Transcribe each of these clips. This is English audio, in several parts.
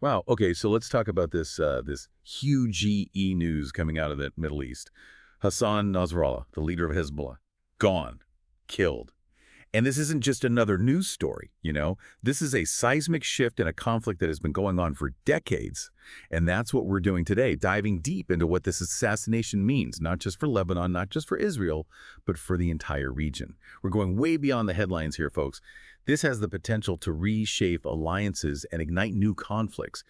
Wow. Okay, so let's talk about this huge news coming out of the Middle East. Hassan Nasrallah, the leader of Hezbollah, gone, killed. And this isn't just another news story, you know? This is a seismic shift in a conflict that has been going on for decades. And that's what we're doing today, diving deep into what this assassination means, not just for Lebanon, not just for Israel, but for the entire region. We're going way beyond the headlines here, folks. This has the potential to reshape alliances and ignite new conflicts.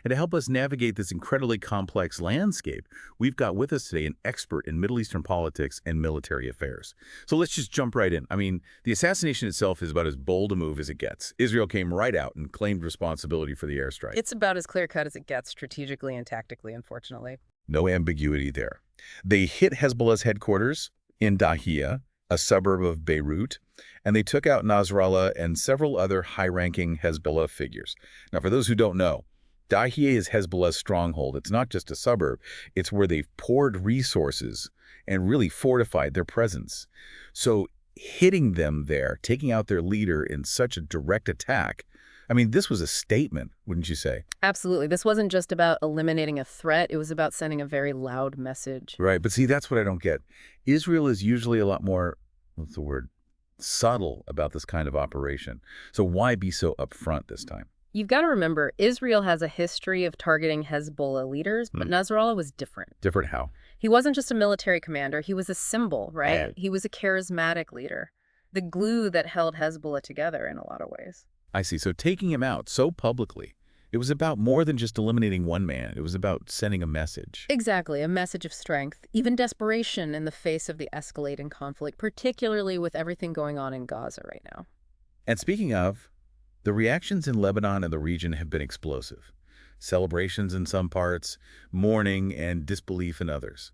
And to help us navigate this incredibly complex landscape, we've got with us today an expert in Middle Eastern politics and military affairs. So let's just jump right in. I mean, the assassination itself is about as bold a move as it gets. Israel came right out and claimed responsibility for the airstrike. It's about as clear-cut as it gets strategically and tactically, unfortunately. No ambiguity there. They hit Hezbollah's headquarters in Dahia, a suburb of Beirut, and they took out Nasrallah and several other high-ranking Hezbollah figures. Now, for those who don't know, Dahia is Hezbollah's stronghold. It's not just a suburb. It's where they've poured resources and really fortified their presence. So hitting them there, taking out their leader in such a direct attack, I mean, this was a statement, wouldn't you say? Absolutely. This wasn't just about eliminating a threat. It was about sending a very loud message. Right, but see, that's what I don't get. Israel is usually a lot more, what's the word, subtle about this kind of operation. So why be so upfront this time? You've got to remember, Israel has a history of targeting Hezbollah leaders, but Nasrallah was different. Different how? He wasn't just a military commander. He was a symbol, right? Right. He was a charismatic leader, the glue that held Hezbollah together in a lot of ways. I see. So taking him out so publicly, it was about more than just eliminating one man. It was about sending a message. Exactly, a message of strength, even desperation in the face of the escalating conflict, particularly with everything going on in Gaza right now. And speaking of, the reactions in Lebanon and the region have been explosive. Celebrations in some parts, mourning, and disbelief in others.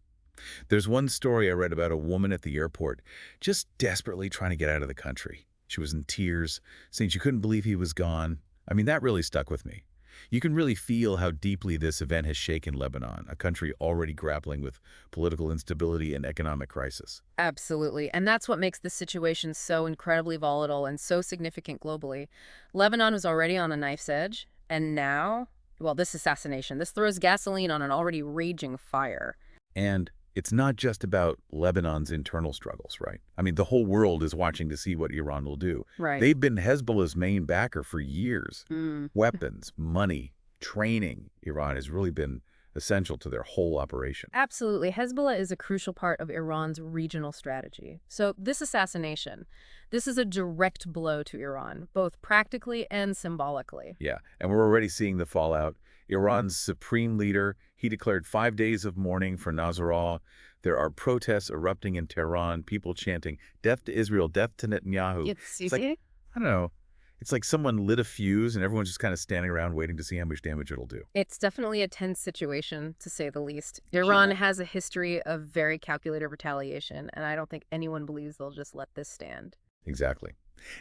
There's one story I read about a woman at the airport just desperately trying to get out of the country. She was in tears, saying she couldn't believe he was gone. I mean, that really stuck with me. You can really feel how deeply this event has shaken Lebanon, a country already grappling with political instability and economic crisis. Absolutely. And that's what makes this situation so incredibly volatile and so significant globally. Lebanon was already on a knife's edge, and now, well, this assassination, this throws gasoline on an already raging fire. And it's not just about Lebanon's internal struggles, right? I mean, the whole world is watching to see what Iran will do. Right. They've been Hezbollah's main backer for years. Mm. Weapons, money, training. Iran has really been essential to their whole operation. Absolutely. Hezbollah is a crucial part of Iran's regional strategy. So this assassination, this is a direct blow to Iran, both practically and symbolically. Yeah, and we're already seeing the fallout. Iran's supreme leader, he declared 5 days of mourning for Nasrallah. There are protests erupting in Tehran, people chanting, "Death to Israel, death to Netanyahu." It's like, I don't know, it's like someone lit a fuse and everyone's just kind of standing around waiting to see how much damage it'll do. It's definitely a tense situation, to say the least. Iran has a history of very calculated retaliation, and I don't think anyone believes they'll just let this stand. Exactly.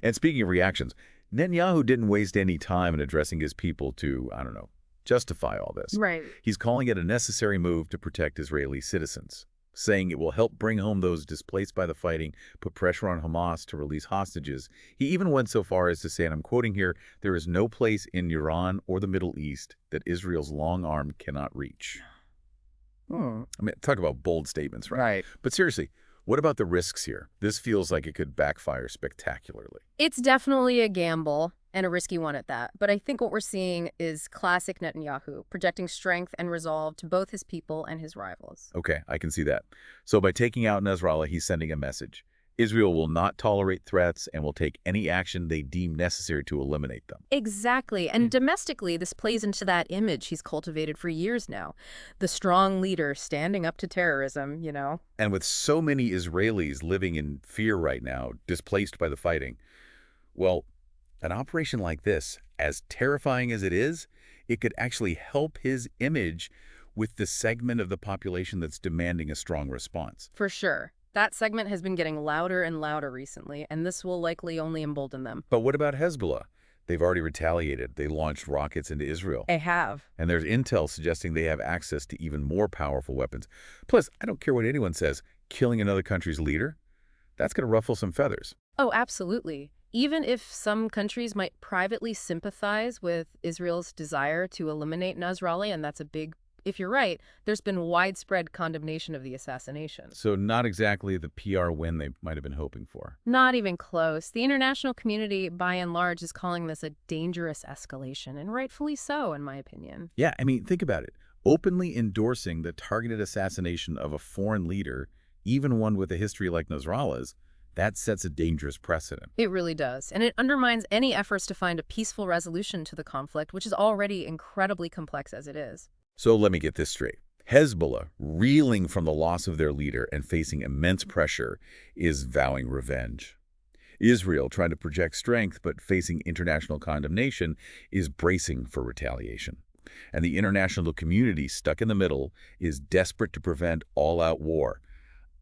And speaking of reactions, Netanyahu didn't waste any time in addressing his people to, I don't know, justify all this. Right. He's calling it a necessary move to protect Israeli citizens, saying it will help bring home those displaced by the fighting, put pressure on Hamas to release hostages. He even went so far as to say, and I'm quoting here, "There is no place in Iran or the Middle East that Israel's long arm cannot reach." I mean, talk about bold statements, right? Right. But seriously, what about the risks here? This feels like it could backfire spectacularly. It's definitely a gamble, and a risky one at that. But I think what we're seeing is classic Netanyahu, projecting strength and resolve to both his people and his rivals. Okay, I can see that. So by taking out Nasrallah, he's sending a message. Israel will not tolerate threats and will take any action they deem necessary to eliminate them. Exactly. And domestically, this plays into that image he's cultivated for years now. The strong leader standing up to terrorism, you know. And with so many Israelis living in fear right now, displaced by the fighting, well, an operation like this, as terrifying as it is, it could actually help his image with the segment of the population that's demanding a strong response. For sure. That segment has been getting louder and louder recently, and this will likely only embolden them. But what about Hezbollah? They've already retaliated. They launched rockets into Israel. They have. And there's intel suggesting they have access to even more powerful weapons. Plus, I don't care what anyone says, killing another country's leader, that's going to ruffle some feathers. Oh, absolutely. Even if some countries might privately sympathize with Israel's desire to eliminate Nasrallah, and that's a big, if you're right, there's been widespread condemnation of the assassination. So not exactly the PR win they might have been hoping for. Not even close. The international community, by and large, is calling this a dangerous escalation, and rightfully so, in my opinion. Yeah, I mean, think about it. Openly endorsing the targeted assassination of a foreign leader, even one with a history like Nasrallah's, that sets a dangerous precedent. It really does, and it undermines any efforts to find a peaceful resolution to the conflict, which is already incredibly complex as it is. So let me get this straight. Hezbollah, reeling from the loss of their leader and facing immense pressure, is vowing revenge. Israel, trying to project strength but facing international condemnation, is bracing for retaliation. And the international community, stuck in the middle, is desperate to prevent all-out war.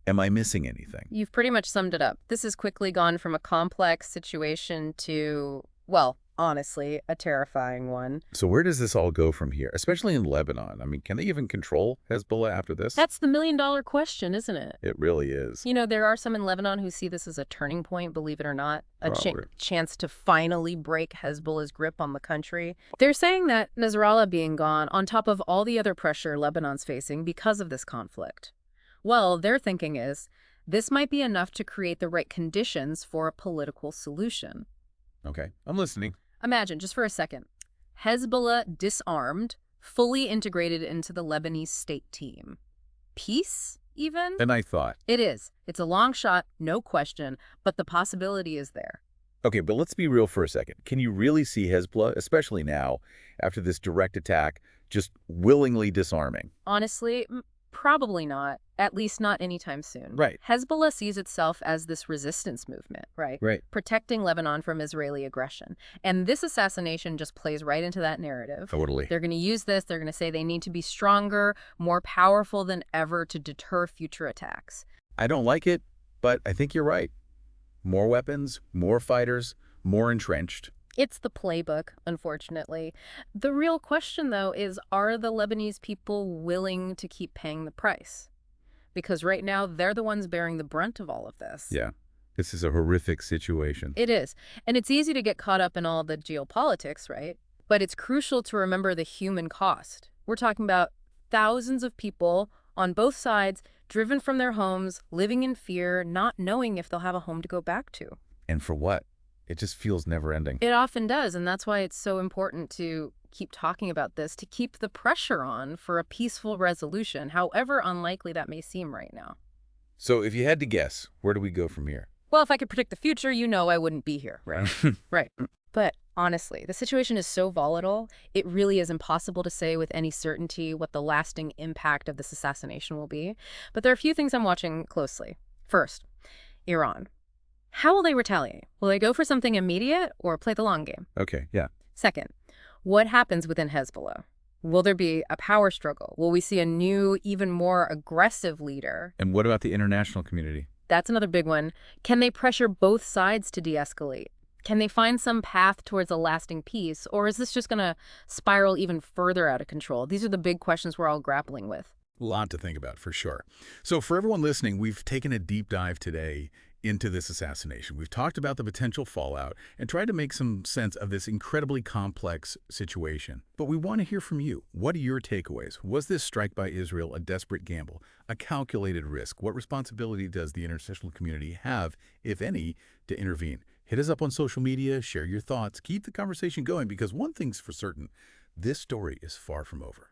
Am I missing anything? You've pretty much summed it up. This has quickly gone from a complex situation to, well, honestly, a terrifying one. So where does this all go from here, especially in Lebanon? I mean, can they even control Hezbollah after this? That's the million-dollar question, isn't it? It really is. You know, there are some in Lebanon who see this as a turning point, believe it or not, a Probably. chance to finally break Hezbollah's grip on the country. They're saying that Nasrallah being gone, on top of all the other pressure Lebanon's facing because of this conflict. Well, their thinking is, this might be enough to create the right conditions for a political solution. Okay, I'm listening. Imagine, just for a second, Hezbollah disarmed, fully integrated into the Lebanese state team. Peace, even? And I thought. It is. It's a long shot, no question, but the possibility is there. Okay, but let's be real for a second. Can you really see Hezbollah, especially now, after this direct attack, just willingly disarming? Honestly, probably not, at least not anytime soon. Right. Hezbollah sees itself as this resistance movement, right? Right. Protecting Lebanon from Israeli aggression. And this assassination just plays right into that narrative. Totally. They're going to use this. They're going to say they need to be stronger, more powerful than ever to deter future attacks. I don't like it, but I think you're right. More weapons, more fighters, more entrenched. It's the playbook, unfortunately. The real question, though, is are the Lebanese people willing to keep paying the price? Because right now, they're the ones bearing the brunt of all of this. Yeah, this is a horrific situation. It is. And it's easy to get caught up in all the geopolitics, right? But it's crucial to remember the human cost. We're talking about thousands of people on both sides, driven from their homes, living in fear, not knowing if they'll have a home to go back to. And for what? It just feels never-ending. It often does, and that's why it's so important to keep talking about this, to keep the pressure on for a peaceful resolution, however unlikely that may seem right now. So if you had to guess, where do we go from here? Well, if I could predict the future, you know I wouldn't be here, right? Right. But honestly, the situation is so volatile, it really is impossible to say with any certainty what the lasting impact of this assassination will be. But there are a few things I'm watching closely. First, Iran. How will they retaliate? Will they go for something immediate or play the long game? Okay, yeah. Second, what happens within Hezbollah? Will there be a power struggle? Will we see a new, even more aggressive leader? And what about the international community? That's another big one. Can they pressure both sides to de-escalate? Can they find some path towards a lasting peace? Or is this just going to spiral even further out of control? These are the big questions we're all grappling with. A lot to think about, for sure. So for everyone listening, we've taken a deep dive today into this assassination. We've talked about the potential fallout and tried to make some sense of this incredibly complex situation. But we want to hear from you. What are your takeaways? Was this strike by Israel a desperate gamble, a calculated risk? What responsibility does the international community have, if any, to intervene? Hit us up on social media, share your thoughts, keep the conversation going, because one thing's for certain, this story is far from over.